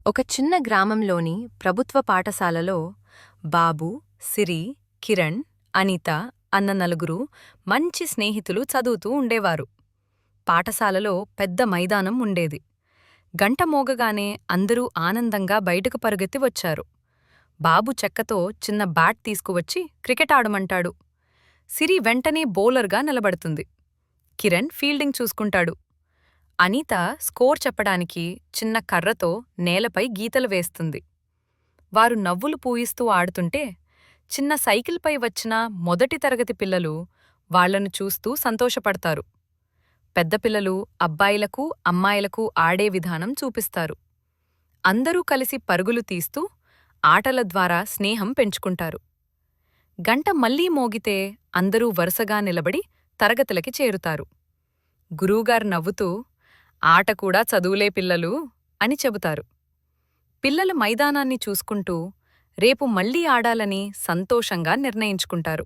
ఒక చిన్న గ్రామంలోని ప్రభుత్వ పాఠశాలలో బాబు, సిరి, కిరణ్, అనిత అన్న నలుగురు మంచి స్నేహితులు చదువుతూ ఉండేవారు. పాఠశాలలో పెద్ద మైదానం ఉండేది. గంట మోగగానే అందరూ ఆనందంగా బయటకు పరుగెత్తి వచ్చారు. బాబు చెక్కతో చిన్న బ్యాట్ తీసుకువచ్చి క్రికెట్ ఆడమంటాడు. సిరి వెంటనే బౌలర్గా నిలబడుతుంది. కిరణ్ ఫీల్డింగ్ చూసుకుంటాడు. అనిత స్కోర్ చెప్పడానికి చిన్న కర్రతో నేలపై గీతలు వేస్తుంది. వారు నవ్వులు పూయిస్తూ ఆడుతుంటే చిన్న సైకిల్పై వచ్చిన మొదటి తరగతి పిల్లలు వాళ్లను చూస్తూ సంతోషపడతారు. పెద్ద పిల్లలు అబ్బాయిలకు అమ్మాయిలకు ఆడే విధానం చూపిస్తారు. అందరూ కలిసి పరుగులు తీస్తూ ఆటల ద్వారా స్నేహం పెంచుకుంటారు. గంట మళ్లీ మోగితే అందరూ వరుసగా నిలబడి తరగతులకి చేరుతారు. గురువుగారు నవ్వుతూ ఆట కూడా చదువులే పిల్లలు అని చెబుతారు. పిల్లల మైదానాన్ని చూసుకుంటూ రేపు మళ్లీ ఆడాలని సంతోషంగా నిర్ణయించుకుంటారు.